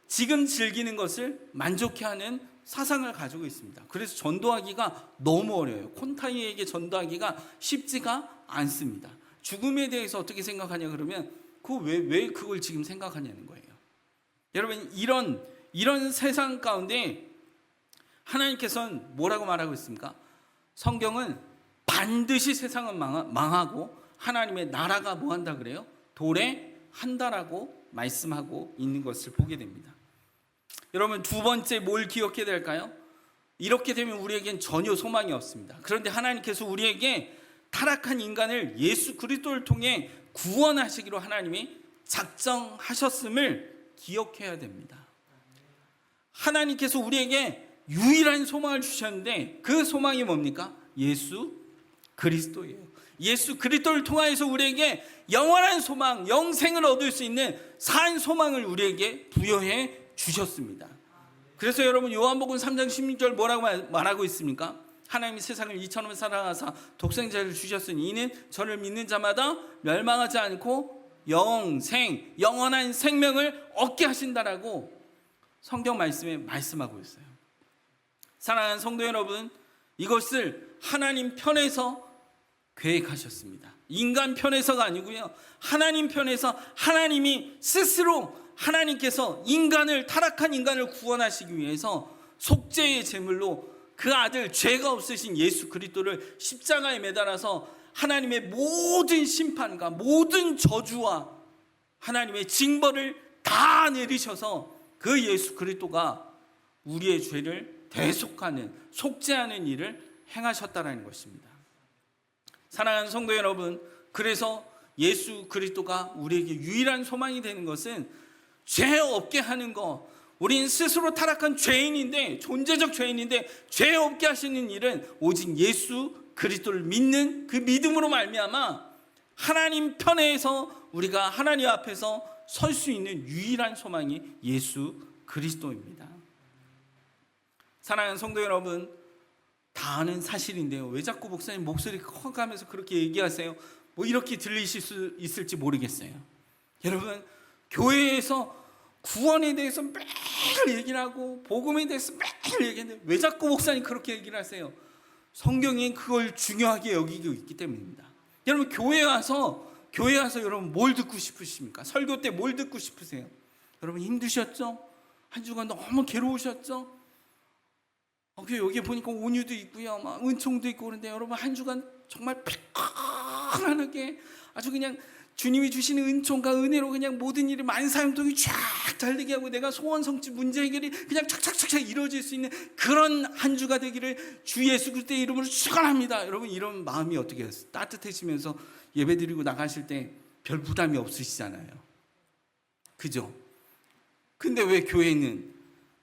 지금 즐기는 것을 만족해하는 사상을 가지고 있습니다. 그래서 전도하기가 너무 어려워요. 콘타이에게 전도하기가 쉽지가 않습니다. 죽음에 대해서 어떻게 생각하냐 그러면 왜 그걸 지금 생각하냐는 거예요. 여러분, 이런 세상 가운데 하나님께서는 뭐라고 말하고 있습니까? 성경은 반드시 세상은 망하고 하나님의 나라가 뭐 한다 그래요? 도래한다라고 말씀하고 있는 것을 보게 됩니다. 여러분, 두 번째 뭘 기억해야 될까요? 이렇게 되면 우리에겐 전혀 소망이 없습니다. 그런데 하나님께서 우리에게 타락한 인간을 예수 그리스도를 통해 구원하시기로 하나님이 작정하셨음을 기억해야 됩니다. 하나님께서 우리에게 유일한 소망을 주셨는데 그 소망이 뭡니까? 예수 그리스도예요. 예수 그리스도를 통하여서 우리에게 영원한 소망, 영생을 얻을 수 있는 산 소망을 우리에게 부여해 주셨습니다. 그래서 여러분, 요한복음 3장 16절 뭐라고 말하고 있습니까? 하나님이 세상을 이처럼 사랑하사 독생자를 주셨으니 이는 저를 믿는 자마다 멸망하지 않고 영원한 생명을 얻게 하신다라고 성경 말씀에 말씀하고 있어요. 사랑하는 성도 여러분, 이것을 하나님 편에서 계획하셨습니다. 인간 편에서가 아니고요, 하나님 편에서 하나님이 스스로 하나님께서 타락한 인간을 구원하시기 위해서 속죄의 제물로 그 아들, 죄가 없으신 예수 그리스도를 십자가에 매달아서 하나님의 모든 심판과 모든 저주와 하나님의 징벌을 다 내리셔서 그 예수 그리스도가 우리의 죄를 대속하는, 속죄하는 일을 행하셨다는 것입니다. 사랑하는 성도 여러분, 그래서 예수 그리스도가 우리에게 유일한 소망이 되는 것은 죄 없게 하는 것. 우린 스스로 타락한 죄인인데, 존재적 죄인인데 죄 없게 하시는 일은 오직 예수 그리스도를 믿는 그 믿음으로 말미암아 하나님 편에서 우리가 하나님 앞에서 설 수 있는 유일한 소망이 예수 그리스도입니다. 사랑하는 성도 여러분, 다 아는 사실인데요, 왜 자꾸 목사님 목소리 커가면서 그렇게 얘기하세요? 뭐 이렇게 들리실 수 있을지 모르겠어요. 여러분, 교회에서 구원에 대해서 매일 얘기를 하고 복음에 대해서 매일 얘기하는데 왜 자꾸 목사님 그렇게 얘기를 하세요? 성경이 그걸 중요하게 여기고 있기 때문입니다. 여러분, 교회 와서 여러분 뭘 듣고 싶으십니까? 설교 때 뭘 듣고 싶으세요? 여러분, 힘드셨죠? 한 주간 너무 괴로우셨죠? 여기 보니까 온유도 있고요, 막 은총도 있고 그런데 여러분, 한 주간 정말 편안하게 아주 그냥 주님이 주시는 은총과 은혜로 그냥 모든 일이 만사형통이 쫙 잘 되게 하고 내가 소원 성취 문제 해결이 그냥 착착착착 이루어질 수 있는 그런 한 주가 되기를 주 예수 그리스도의 이름으로 축원합니다. 여러분, 이런 마음이 어떻게 따뜻해지면서 예배드리고 나가실 때 별 부담이 없으시잖아요. 그죠? 근데 왜 교회는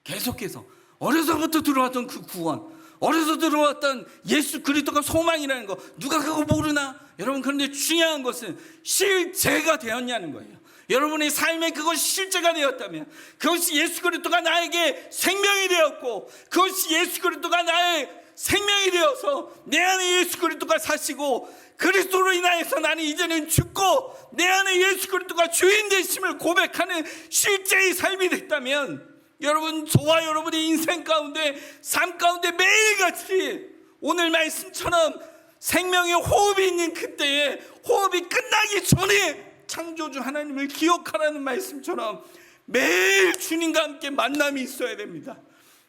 계속해서 어려서부터 들어왔던 그 구원, 어려서 들어왔던 예수 그리스도가 소망이라는 거, 누가 그거 모르나? 여러분, 그런데 중요한 것은 실제가 되었냐는 거예요. 여러분의 삶에 그것이 실제가 되었다면, 그것이 예수 그리스도가 나에게 생명이 되었고, 그것이 예수 그리스도가 나의 생명이 되어서 내 안에 예수 그리스도가 사시고, 그리스도로 인하여서 나는 이제는 죽고 내 안에 예수 그리스도가 주인 되심을 고백하는 실제의 삶이 됐다면, 여러분, 저와 여러분의 인생 가운데, 삶 가운데 매일같이 오늘 말씀처럼 생명의 호흡이 있는 그때에, 호흡이 끝나기 전에 창조주 하나님을 기억하라는 말씀처럼 매일 주님과 함께 만남이 있어야 됩니다.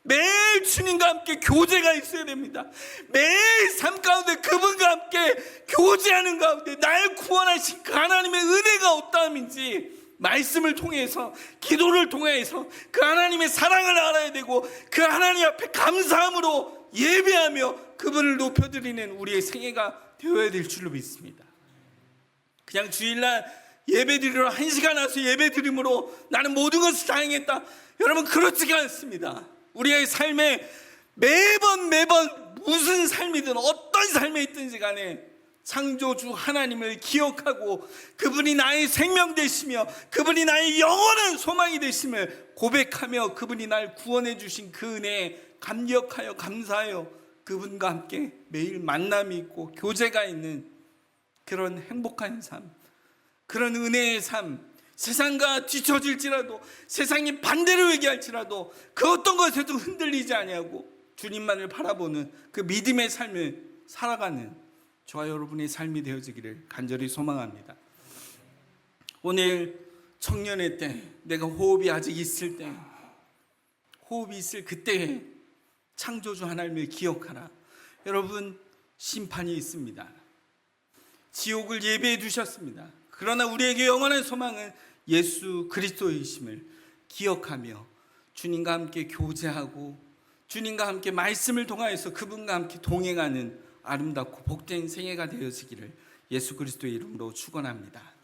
매일 주님과 함께 교제가 있어야 됩니다. 매일 삶 가운데 그분과 함께 교제하는 가운데 나를 구원하신 그 하나님의 은혜가 어떠함인지 말씀을 통해서, 기도를 통해서 그 하나님의 사랑을 알아야 되고, 그 하나님 앞에 감사함으로 예배하며 그분을 높여드리는 우리의 생애가 되어야 될 줄로 믿습니다. 그냥 주일날 예배드리러 1시간 와서 예배드림으로 나는 모든 것을 다 행했다, 여러분 그렇지가 않습니다. 우리의 삶에 매번 무슨 삶이든 어떤 삶에 있든지 간에 창조주 하나님을 기억하고 그분이 나의 생명 되시며 그분이 나의 영원한 소망이 되심을 고백하며 그분이 날 구원해 주신 그 은혜에 감격하여 감사하여 그분과 함께 매일 만남이 있고 교제가 있는 그런 행복한 삶, 그런 은혜의 삶, 세상과 뒤처질지라도, 세상이 반대로 얘기할지라도 그 어떤 것에도 흔들리지 아니하고 주님만을 바라보는 그 믿음의 삶을 살아가는 저와 여러분의 삶이 되어지기를 간절히 소망합니다. 오늘 청년의 때, 내가 호흡이 아직 있을 때, 호흡이 있을 그때에 창조주 하나님을 기억하라. 여러분, 심판이 있습니다. 지옥을 예배해 두셨습니다. 그러나 우리에게 영원한 소망은 예수 그리스도이심을 기억하며 주님과 함께 교제하고 주님과 함께 말씀을 통하여서 그분과 함께 동행하는 아름답고 복된 생애가 되어지기를 예수 그리스도의 이름으로 축원합니다.